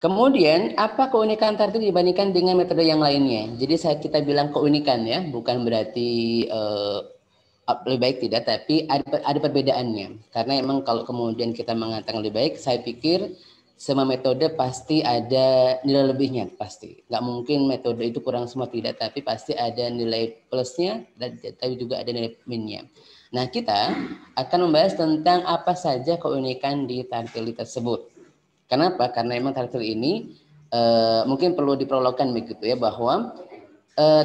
Kemudian, apa keunikan tartil dibandingkan dengan metode yang lainnya? Jadi kita bilang keunikan ya, bukan berarti lebih baik tidak, tapi ada perbedaannya. Karena emang kalau kemudian kita mengatakan lebih baik, saya pikir semua metode pasti ada nilai lebihnya, pasti. Nggak mungkin metode itu kurang semua, tidak, tapi pasti ada nilai plusnya, dan tapi juga ada nilai minusnya. Nah, kita akan membahas tentang apa saja keunikan di tartil tersebut. Kenapa? Karena memang tartil ini mungkin perlu diprologkan begitu ya, bahwa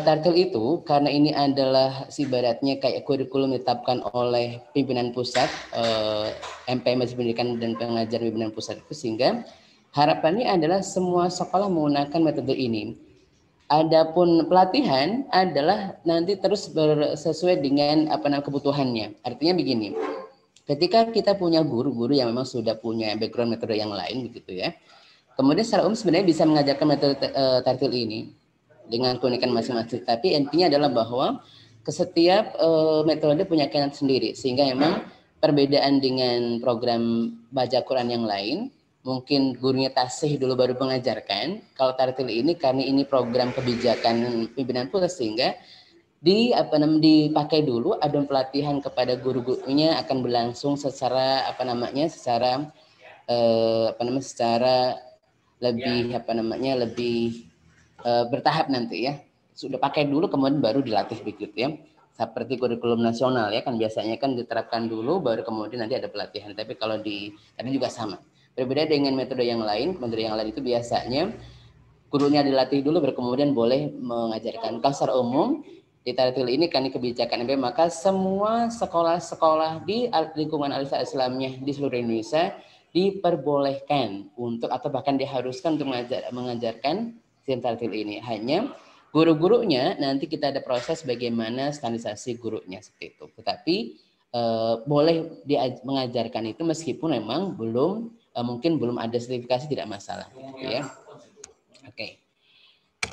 tartil itu karena ini adalah ibaratnya kayak kurikulum ditetapkan oleh pimpinan pusat, MPM Pendidikan dan Pengajar Pimpinan Pusat itu, sehingga harapannya adalah semua sekolah menggunakan metode ini. Adapun pelatihan adalah nanti terus sesuai dengan kebutuhannya. Artinya begini, ketika kita punya guru-guru yang memang sudah punya background metode yang lain begitu ya, kemudian secara umum sebenarnya bisa mengajarkan metode tartil ini dengan keunikan masing-masing. Tapi intinya adalah bahwa setiap metode punya keunikan sendiri, sehingga memang perbedaan dengan program baca Quran yang lain, mungkin gurunya tasih dulu baru mengajarkan. Kalau tartil ini karena ini program kebijakan pimpinan pusat, sehingga dipakai dulu, adon pelatihan kepada guru-gurunya akan berlangsung secara secara lebih bertahap nanti ya. Sudah pakai dulu kemudian baru dilatih begitu ya. Seperti kurikulum nasional ya, kan biasanya kan diterapkan dulu baru kemudian nanti ada pelatihan. Tapi kalau tadi juga sama. Berbeda dengan metode yang lain itu biasanya gurunya dilatih dulu baru kemudian boleh mengajarkan. Kalau secara umum di tartil ini kan kebijakan MPM, maka semua sekolah-sekolah di lingkungan Islamnya di seluruh Indonesia diperbolehkan untuk atau bahkan diharuskan untuk mengajarkan sistem tartil ini. Hanya guru-gurunya nanti kita ada proses bagaimana standarisasi gurunya seperti itu. Tetapi boleh mengajarkan itu meskipun memang mungkin belum ada sertifikasi, tidak masalah gitu ya. Oke.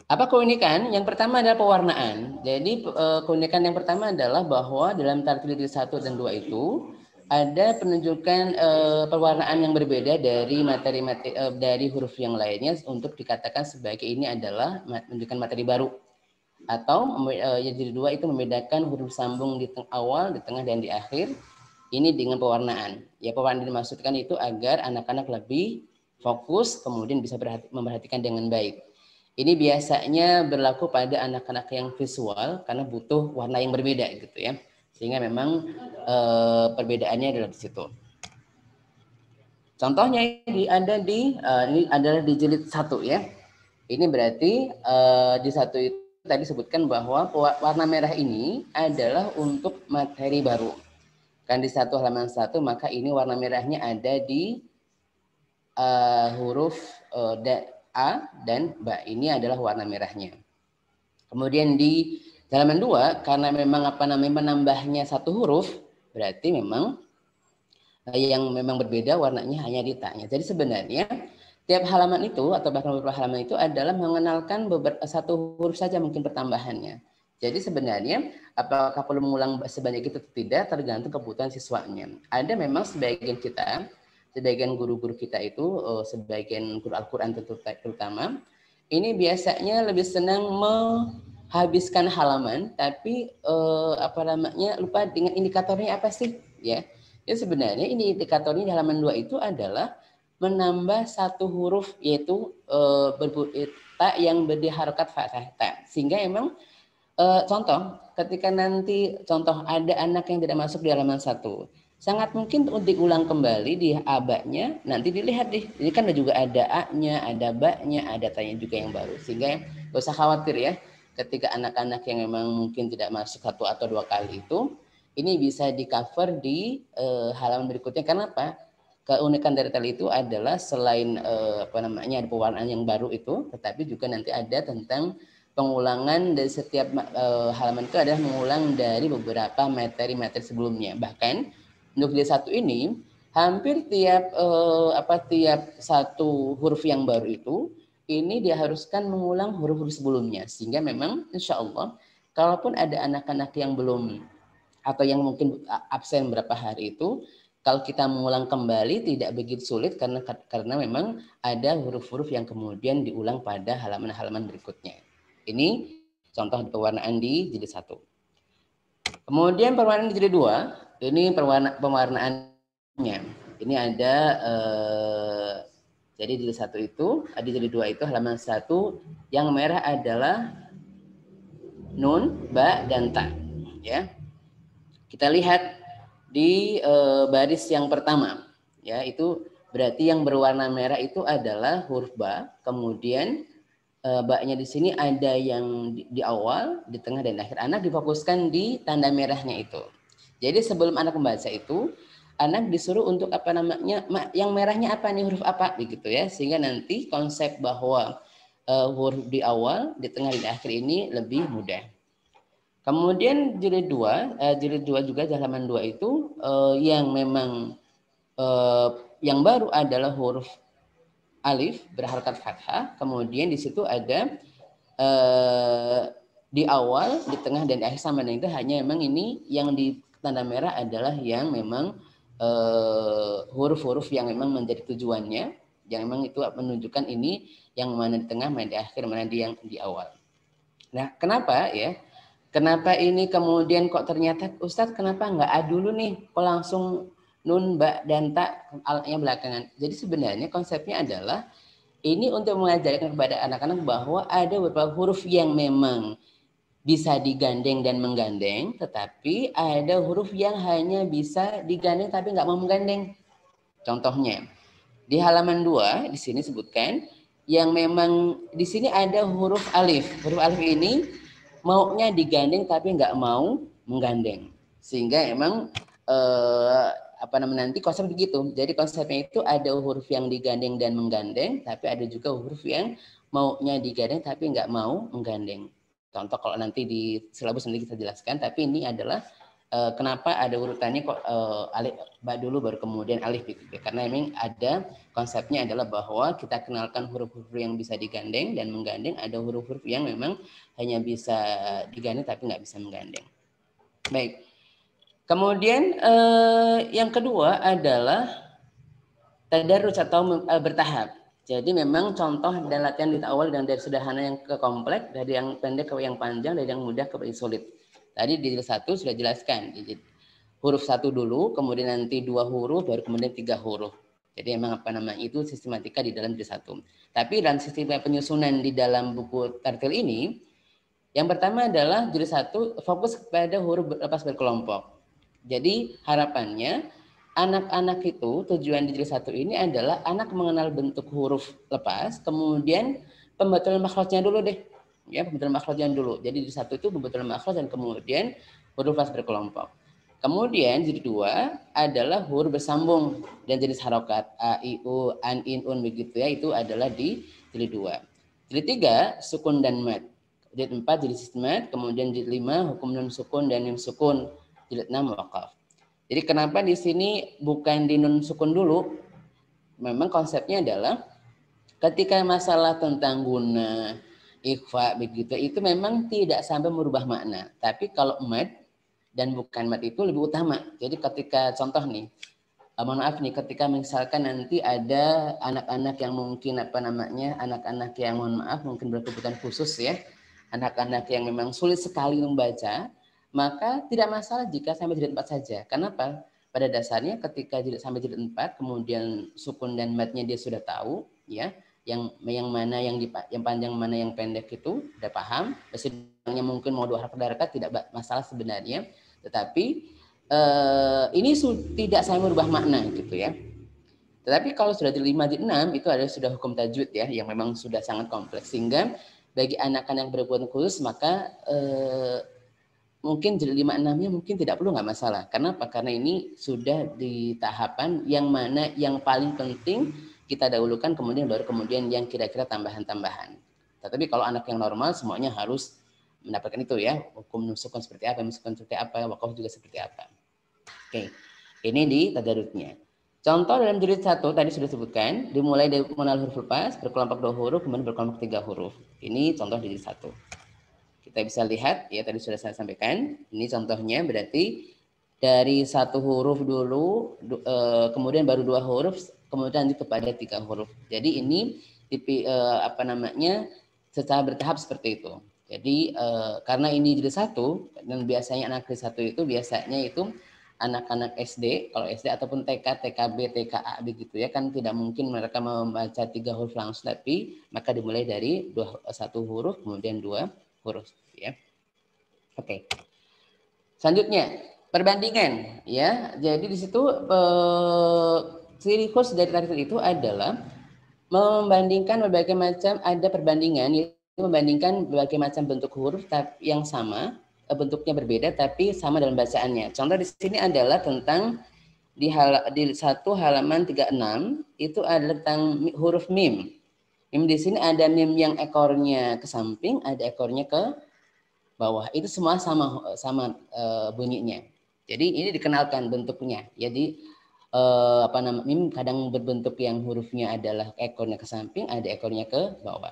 Apa keunikan? Yang pertama adalah pewarnaan. Jadi keunikan yang pertama adalah bahwa dalam tartil 1 dan 2 itu ada penunjukan pewarnaan yang berbeda dari materi-materi dari huruf yang lainnya untuk dikatakan sebagai ini adalah menunjukkan materi baru. Atau yang jadi 2 itu membedakan huruf sambung di awal, di tengah, dan di akhir. Ini dengan pewarnaan. Ya, pewarnaan dimaksudkan itu agar anak-anak lebih fokus, kemudian bisa memperhatikan dengan baik. Ini biasanya berlaku pada anak-anak yang visual karena butuh warna yang berbeda gitu ya. Sehingga memang perbedaannya adalah di situ. Contohnya ini adalah di jilid 1 ya. Ini berarti di 1 itu tadi sebutkan bahwa warna merah ini adalah untuk materi baru. Kan di 1 halaman 1, maka ini warna merahnya ada di huruf A dan B, ini adalah warna merahnya. Kemudian di halaman 2, karena memang menambahnya 1 huruf, berarti memang yang memang berbeda warnanya hanya di ta-nya. Jadi sebenarnya tiap halaman itu atau bahkan beberapa halaman itu adalah mengenalkan 1 huruf saja mungkin pertambahannya. Jadi sebenarnya apakah perlu mengulang sebanyak itu atau tidak tergantung kebutuhan siswanya. Ada memang sebagian guru-guru kita itu, sebagian guru Al-Quran terutama, ini biasanya lebih senang menghabiskan halaman, tapi lupa dengan indikatornya apa sih, ya. Jadi sebenarnya ini indikatornya di halaman 2 itu adalah menambah 1 huruf, yaitu ta yang berharokat fathah ta. Sehingga emang contoh, ketika nanti ada anak yang tidak masuk di halaman 1, sangat mungkin untuk diulang kembali di abaknya, nanti dilihat ini kan juga ada a-nya, ada ba-nya, ada ta-nya juga yang baru. Sehingga gak usah khawatir ya, ketika anak-anak yang memang mungkin tidak masuk 1 atau 2 kali itu, ini bisa di cover di halaman berikutnya. Karena apa? Keunikan dari tartil itu adalah selain ada pewarnaan yang baru itu, tetapi juga nanti ada tentang pengulangan dari setiap halaman itu adalah mengulang dari beberapa materi-materi sebelumnya. Bahkan untuk jilid 1 ini hampir tiap 1 huruf yang baru itu ini diharuskan mengulang huruf-huruf sebelumnya, sehingga memang insya Allah kalaupun ada anak-anak yang belum atau yang mungkin absen berapa hari itu, kalau kita mengulang kembali tidak begitu sulit karena memang ada huruf-huruf yang kemudian diulang pada halaman-halaman berikutnya. Ini contoh pewarnaan di jilid 1. Kemudian pewarnaan di jilid 2, ini pewarnaannya. Ini ada jadi jilid 1 itu, di jilid 2 itu halaman 1 yang merah adalah nun, ba, dan ta. Ya. Kita lihat di baris yang pertama, ya, itu berarti yang berwarna merah itu adalah huruf ba, kemudian ba-nya di sini ada yang di awal, di tengah, dan akhir. Anak difokuskan di tanda merahnya itu. Jadi sebelum anak membaca itu, anak disuruh untuk apa namanya, yang merahnya apa nih, huruf apa, begitu ya, sehingga nanti konsep bahwa huruf di awal, di tengah, dan di akhir ini lebih mudah. Kemudian jilid 2 juga halaman 2 itu yang memang yang baru adalah huruf alif berharakat fathah. Kemudian di situ ada di awal, di tengah, dan di akhir sama dengan itu, hanya memang ini yang di tanda merah adalah yang memang huruf-huruf yang memang menjadi tujuannya, yang memang itu menunjukkan ini yang mana di tengah, mana di akhir, mana di yang di awal. Nah, kenapa ya? Kenapa ini kemudian kok ternyata Ustadz kenapa nggak A dulu nih, kok langsung nun, ba, dan ta alatnya belakangan. Jadi sebenarnya konsepnya adalah ini untuk mengajarkan kepada anak-anak bahwa ada beberapa huruf yang memang bisa digandeng dan menggandeng, tetapi ada huruf yang hanya bisa digandeng tapi nggak mau menggandeng. Contohnya di halaman 2 di sini sebutkan yang memang di sini ada huruf alif. Huruf alif ini maunya digandeng tapi nggak mau menggandeng, sehingga emang nanti konsep begitu. Jadi konsepnya itu ada huruf yang digandeng dan menggandeng, tapi ada juga huruf yang maunya digandeng tapi nggak mau menggandeng. Contoh kalau nanti di silabus nanti kita jelaskan, tapi ini adalah kenapa ada urutannya kok alif ba dulu baru kemudian alif gitu. Karena memang ada konsepnya adalah bahwa kita kenalkan huruf-huruf yang bisa digandeng dan menggandeng, ada huruf-huruf yang memang hanya bisa digandeng tapi nggak bisa menggandeng. Baik. Kemudian yang kedua adalah tadarruj atau bertahap. Jadi memang contoh dan latihan di awal dan dari sederhana yang ke kompleks, dari yang pendek ke yang panjang, dari yang mudah ke yang sulit. Tadi di jilid 1 sudah jelaskan, huruf 1 dulu, kemudian nanti 2 huruf, baru kemudian 3 huruf. Jadi memang itu sistematika di dalam jilid 1. Tapi dalam sistem penyusunan di dalam buku tartil ini, yang pertama adalah jilid 1 fokus kepada huruf lepas berkelompok. Jadi harapannya anak-anak itu tujuan di jilid 1 ini adalah anak mengenal bentuk huruf lepas, kemudian pembatulan makhrajnya dulu deh. Ya, pembatulan makhrajnya dulu. Jadi di 1 itu pembatulan makhraj dan kemudian huruf lepas berkelompok. Kemudian jilid 2 adalah huruf bersambung dan jenis harokat a, i, u, an, in, un begitu ya, itu adalah di jilid 2. Jilid 3 sukun dan mad. Jilid 4 jilid istimad, kemudian jilid 5 hukum nun sukun dan nun sukun, jilid 6 waqaf. Jadi kenapa di sini bukan di nun sukun dulu? Memang konsepnya adalah ketika masalah tentang guna, ikhfa begitu, itu memang tidak sampai merubah makna. Tapi kalau mad dan bukan mad itu lebih utama. Jadi ketika contoh nih, mohon maaf nih, ketika misalkan nanti ada anak-anak yang mungkin anak-anak yang mohon maaf mungkin berkebutuhan khusus ya, anak-anak yang memang sulit sekali membaca, maka tidak masalah jika sampai jilid 4 saja. Kenapa? Pada dasarnya ketika sampai jilid 4, kemudian sukun dan madnya dia sudah tahu, ya, yang mana yang panjang mana yang pendek itu udah paham. Mesinnya mungkin mau 2 harakat tidak masalah sebenarnya, tetapi ini tidak sampai merubah makna gitu ya. Tetapi kalau sudah jilid 5, jilid 6 itu ada sudah hukum tajwid ya, yang memang sudah sangat kompleks, sehingga bagi anak-anak yang berkebutuhan khusus maka mungkin jilid 5, 6-nya mungkin tidak perlu, nggak masalah. Kenapa? Karena ini sudah di tahapan yang mana yang paling penting kita dahulukan, kemudian baru kemudian yang kira-kira tambahan-tambahan. Tetapi kalau anak yang normal semuanya harus mendapatkan itu ya, hukum sukun seperti apa, sukun seperti apa, waqaf juga seperti apa. Oke, ini di tadarusnya. Contoh dalam jilid 1 tadi sudah disebutkan, dimulai dari mengenal huruf lepas, berkelompok 2 huruf, kemudian berkelompok 3 huruf. Ini contoh di jilid 1. Kita bisa lihat ya, tadi sudah saya sampaikan. Ini contohnya berarti dari satu huruf dulu, kemudian baru 2 huruf, kemudian lanjut kepada 3 huruf. Jadi ini secara bertahap seperti itu. Jadi karena ini jilid 1 dan biasanya anak jilid 1 itu biasanya itu anak-anak SD, kalau SD ataupun TK, TKB, TKA begitu ya, kan tidak mungkin mereka membaca 3 huruf langsung, tapi maka dimulai dari 1 huruf kemudian 2 huruf ya. Oke. Selanjutnya perbandingan ya. Jadi di situ ciri khus dari tartil itu adalah membandingkan berbagai macam, ada perbandingan, yaitu membandingkan berbagai macam bentuk huruf yang sama, bentuknya berbeda tapi sama dalam bacaannya. Contoh di sini adalah tentang di 1 halaman 36 itu adalah tentang huruf mim. Mim di sini ada mim yang ekornya ke samping, ada ekornya ke bawah. Itu semua sama bunyinya. Jadi ini dikenalkan bentuknya. Jadi mim kadang berbentuk yang hurufnya adalah ekornya ke samping, ada ekornya ke bawah.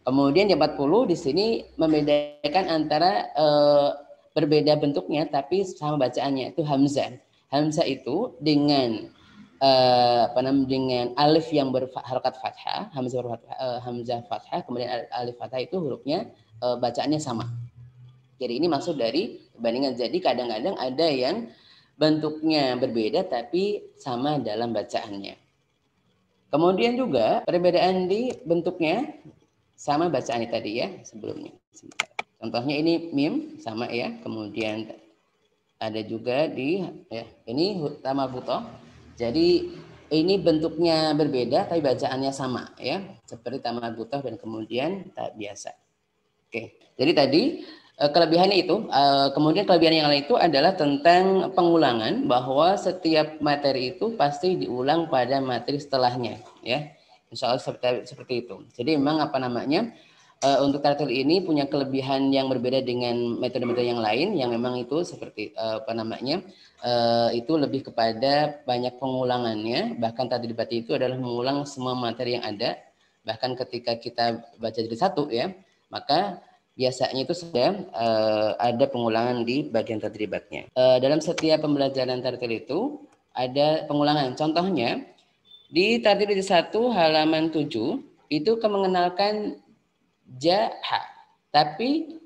Kemudian yang 40 di sini membedakan antara berbeda bentuknya tapi sama bacaannya, itu hamzah. Hamzah itu dengan dengan alif yang berharokat fathah, hamzah fathah, kemudian alif fathah itu hurufnya bacaannya sama. Jadi ini maksud dari perbandingan. Jadi kadang-kadang ada yang bentuknya berbeda tapi sama dalam bacaannya. Kemudian juga perbedaan di bentuknya sama bacaannya tadi ya sebelumnya. Contohnya ini mim sama ya. Kemudian ada juga di ya, ini tamal butoh. Jadi ini bentuknya berbeda tapi bacaannya sama ya. Seperti tamal butoh dan kemudian tak biasa. Oke. Jadi tadi kelebihannya itu, kemudian kelebihan yang lain itu adalah tentang pengulangan, bahwa setiap materi itu pasti diulang pada materi setelahnya, ya. Insya Allah seperti itu. Jadi memang untuk tartil ini punya kelebihan yang berbeda dengan metode-metode yang lain, yang memang itu seperti itu lebih kepada banyak pengulangannya. Bahkan tadi debat itu adalah mengulang semua materi yang ada. Bahkan ketika kita baca jilid 1 ya, maka biasanya itu sudah ada pengulangan di bagian tadribatnya. Dalam setiap pembelajaran tartil itu ada pengulangan. Contohnya di tartil 1 halaman 7 itu mengenalkan ja, ha. Tapi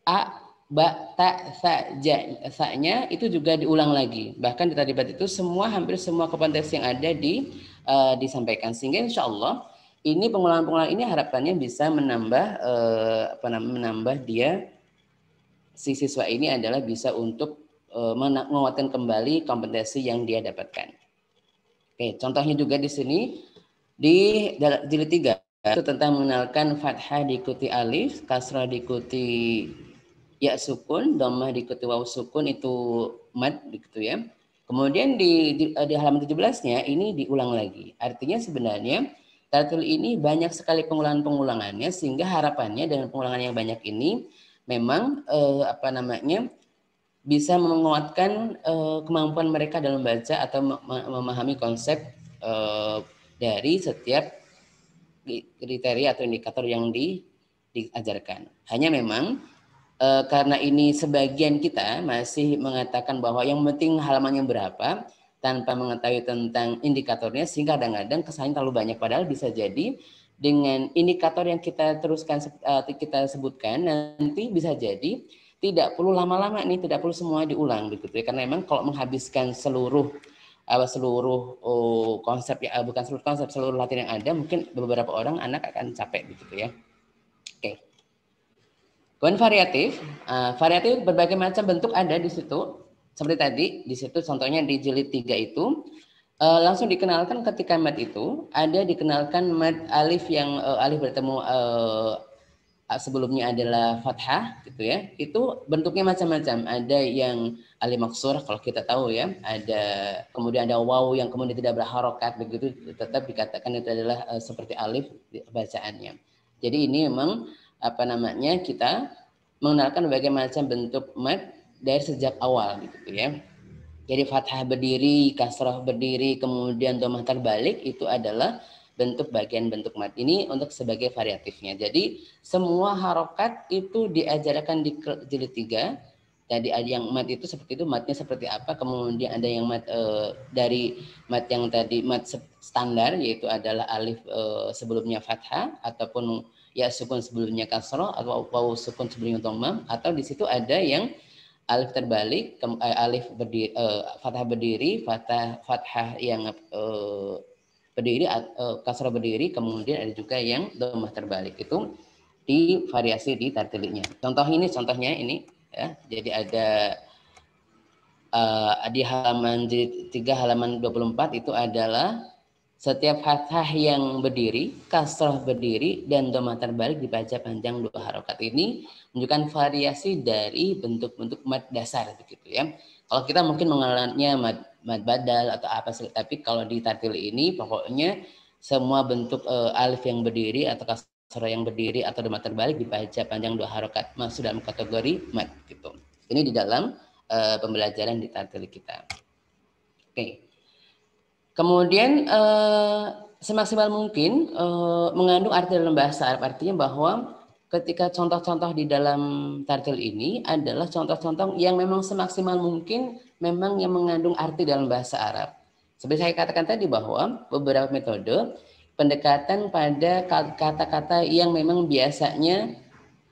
a, ba, ta, sa, ja, sa-nya itu juga diulang lagi. Bahkan di tadribat itu hampir semua konteks yang ada disampaikan. Sehingga insya Allah ini pengulangan-pengulangan ini harapannya bisa menambah dia si siswa ini adalah bisa untuk menguatkan kembali kompetensi yang dia dapatkan. Oke, contohnya juga di sini di jilid 3 itu tentang mengenalkan fathah diikuti alif, kasrah diikuti ya sukun, dhammah diikuti waw sukun, itu mad gitu ya. Kemudian di halaman 17-nya ini diulang lagi. Artinya sebenarnya tartil ini banyak sekali pengulangan-pengulangannya, sehingga harapannya dengan pengulangan yang banyak ini memang bisa menguatkan kemampuan mereka dalam membaca atau memahami konsep dari setiap kriteria atau indikator yang diajarkan. Hanya memang karena ini sebagian kita masih mengatakan bahwa yang penting halamannya berapa, tanpa mengetahui tentang indikatornya, sehingga kadang-kadang kesannya terlalu banyak. Padahal bisa jadi dengan indikator yang kita kita sebutkan nanti bisa jadi tidak perlu lama-lama nih, tidak perlu semua diulang begitu ya. Karena memang kalau menghabiskan seluruh konsep ya, bukan seluruh konsep, seluruh latihan yang ada, mungkin beberapa orang anak akan capek begitu ya. Oke. Kemudian variatif berbagai macam bentuk ada di situ. Seperti tadi, di situ contohnya di jilid 3 itu langsung dikenalkan ketika mad itu ada dikenalkan mad alif yang alif bertemu sebelumnya adalah fathah gitu ya. Itu bentuknya macam-macam. Ada yang alif maksur kalau kita tahu ya, kemudian ada waw yang kemudian tidak berharokat begitu, tetap dikatakan itu adalah seperti alif bacaannya. Jadi ini memang kita mengenalkan berbagai macam bentuk mad dari sejak awal gitu ya. Jadi fathah berdiri, kasrah berdiri, kemudian dhammah terbalik, itu adalah bagian bentuk mad. Ini untuk sebagai variatifnya. Jadi semua harokat itu diajarkan di jilid 3, tadi ada yang mat itu seperti itu, matnya seperti apa, kemudian ada yang mat dari mat yang tadi mat standar, yaitu adalah alif sebelumnya fathah ataupun ya sukun sebelumnya kasroh atau waw sukun sebelumnya dhammah, atau di situ ada yang alif terbalik, alif berdiri, fathah berdiri, fathah yang berdiri, kasroh berdiri, kemudian ada juga yang dhammah terbalik. Itu di variasi di tartilnya. Contohnya ini ya, jadi ada di halaman 3 halaman 24 itu adalah setiap fathah yang berdiri, kasroh berdiri, dan dhammah terbalik dibaca panjang 2 harokat. Ini menunjukkan variasi dari bentuk-bentuk mad dasar begitu ya. Kalau kita mungkin mengenalnya mad badal atau apa sih, tapi kalau di tartil ini pokoknya semua bentuk alif yang berdiri atau kasroh yang berdiri atau dhammah terbalik dibaca panjang 2 harokat, masuk dalam kategori mad gitu. Ini di dalam pembelajaran di tartil kita. Oke. Kemudian semaksimal mungkin mengandung arti dalam bahasa Arab, artinya bahwa ketika contoh-contoh di dalam tartil ini adalah contoh-contoh yang memang semaksimal mungkin memang yang mengandung arti dalam bahasa Arab. Seperti saya katakan tadi bahwa beberapa metode pendekatan pada kata-kata yang memang biasanya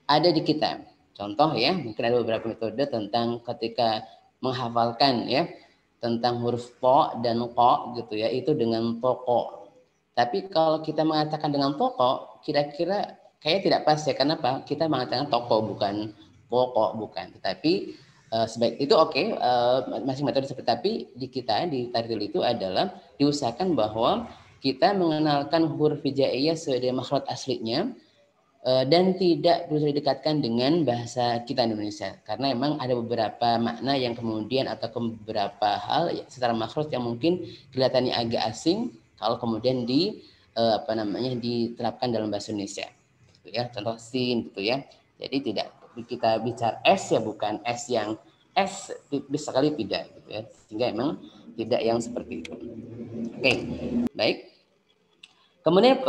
ada di kita. Contoh ya, mungkin ada beberapa metode tentang ketika menghafalkan ya, tentang huruf po dan ko gitu ya, itu dengan pokok. Tapi kalau kita mengatakan dengan pokok, kira-kira kayak tidak pas ya. Kenapa? Kita mengatakan toko bukan pokok, bukan. Tetapi sebaik itu oke, masing metode seperti, tapi di kita di tartil itu adalah diusahakan bahwa kita mengenalkan huruf hijaiyah sesuai dengan makhraj aslinya, dan tidak perlu didekatkan dengan bahasa kita Indonesia, karena memang ada beberapa makna yang kemudian atau beberapa hal secara makhraj yang mungkin kelihatannya agak asing kalau kemudian diterapkan dalam bahasa Indonesia gitu ya. Contoh sin gitu ya, jadi tidak kita bicara S ya, bukan S yang S bisa sekali tidak gitu ya, sehingga memang tidak yang seperti itu. Oke, baik. Kemudian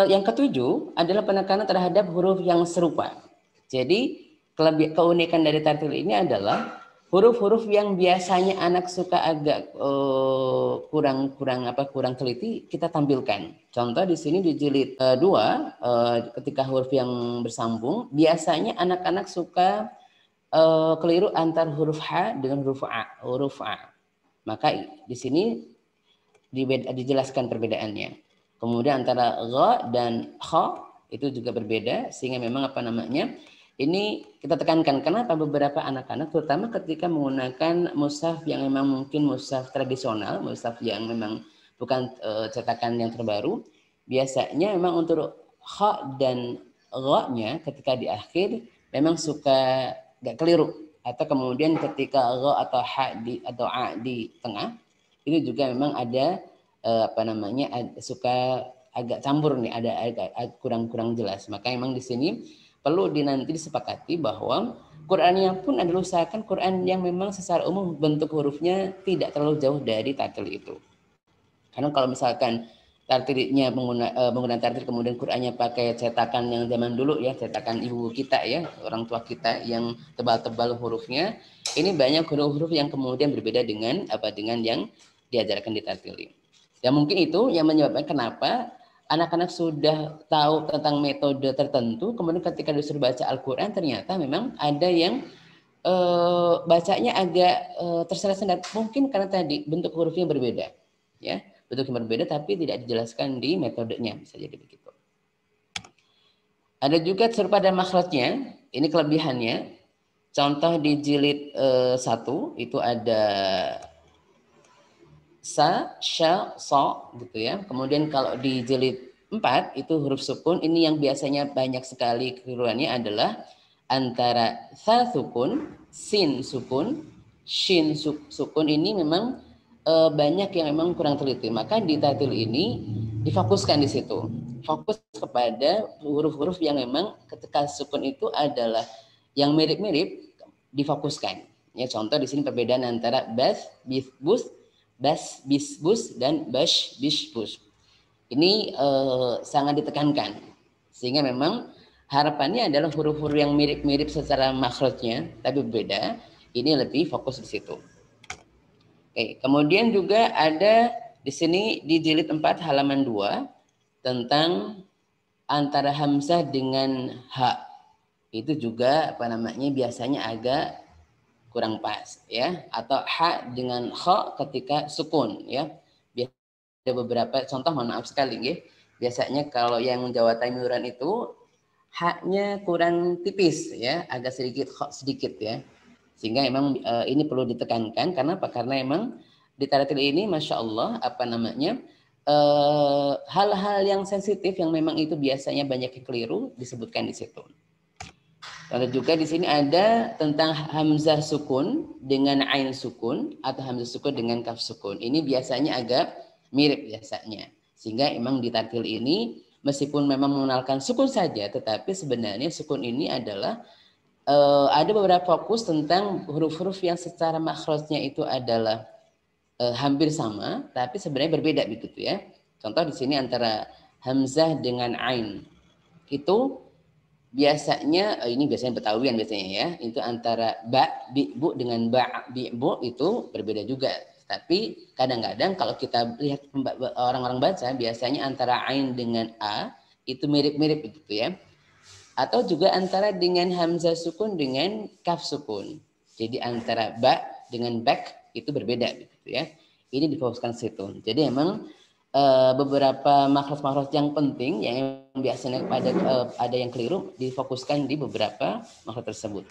yang ketujuh adalah penekanan terhadap huruf yang serupa. Jadi keunikan dari tartil ini adalah huruf-huruf yang biasanya anak suka agak kurang teliti kita tampilkan. Contoh di sini di jilid 2 ketika huruf yang bersambung biasanya anak-anak suka keliru antar huruf H dengan huruf A. Maka di sini dijelaskan perbedaannya. Kemudian antara gha dan kha itu juga berbeda, sehingga memang ini kita tekankan. Kenapa? Beberapa anak-anak terutama ketika menggunakan mushaf yang memang mungkin mushaf tradisional, mushaf yang memang bukan cetakan yang terbaru, biasanya memang untuk kha dan gha-nya ketika di akhir memang suka gak keliru, atau kemudian ketika gha atau atau a di tengah itu juga memang ada suka agak campur nih, ada kurang jelas. Maka memang di sini perlu nanti disepakati bahwa Qur'annya pun adalah usahakan Qur'an yang memang secara umum bentuk hurufnya tidak terlalu jauh dari tartil itu. Karena kalau misalkan tartilnya menggunakan tartil kemudian Qur'annya pakai cetakan yang zaman dulu ya, cetakan ibu kita ya, orang tua kita yang tebal-tebal hurufnya, ini banyak huruf-huruf yang kemudian berbeda dengan yang diajarkan di tartil ini. Dan mungkin itu yang menyebabkan kenapa anak-anak sudah tahu tentang metode tertentu, kemudian ketika disuruh baca Al-Quran ternyata memang ada yang bacanya agak tersendat-sendat, mungkin karena tadi bentuk hurufnya berbeda, ya, bentuknya berbeda tapi tidak dijelaskan di metodenya, bisa jadi begitu. Ada juga serupa dan makhrajnya, ini kelebihannya. Contoh di jilid 1 itu ada sa, sha, so gitu ya. Kemudian kalau di jilid 4 itu huruf sukun, ini yang biasanya banyak sekali kekeliruannya adalah antara sa sukun, sin sukun, shin sukun. Ini memang banyak yang memang kurang teliti. Maka di tartil ini difokuskan di situ. Fokus kepada huruf-huruf yang memang ketika sukun itu adalah yang mirip-mirip, difokuskan. Ya, contoh di sini perbedaan antara bas, bis, bus, bas, bis, bus, dan bash, bish, bus. Ini sangat ditekankan. Sehingga memang harapannya adalah huruf-huruf yang mirip-mirip secara makhrajnya, tapi berbeda. Ini lebih fokus di situ. Oke, kemudian juga ada di sini di jilid 4 halaman 2 tentang antara hamzah dengan ha. Itu juga apa namanya biasanya agak kurang pas ya, atau ha dengan kha ketika sukun ya. Ada beberapa contoh, mohon maaf sekali ya. Biasanya kalau yang Jawa Timuran itu haknya kurang tipis ya, agak sedikit ya, sehingga emang ini perlu ditekankan. Karena apa? Karena emang di taratil ini masya Allah apa namanya hal-hal yang sensitif yang memang itu biasanya banyak yang keliru disebutkan di situ. Lalu juga di sini ada tentang hamzah sukun dengan ain sukun atau hamzah sukun dengan kaf sukun. Ini biasanya agak mirip biasanya, sehingga emang di tartil ini meskipun memang mengenalkan sukun saja, tetapi sebenarnya sukun ini adalah ada beberapa fokus tentang huruf-huruf yang secara makhrajnya itu adalah hampir sama, tapi sebenarnya berbeda begitu ya. Contoh di sini antara hamzah dengan ain itu biasanya ini biasanya Betawian biasanya ya, itu antara ba bi bu dengan ba bi bu itu berbeda juga. Tapi kadang-kadang kalau kita lihat orang-orang baca biasanya antara ain dengan a itu mirip-mirip begitu ya. Atau juga antara dengan hamzah sukun dengan kaf sukun. Jadi antara ba dengan bak itu berbeda begitu ya. Ini difokuskan situ. Jadi emang beberapa makhraj-makhraj yang penting yang biasanya ada yang keliru difokuskan di beberapa makhraj tersebut.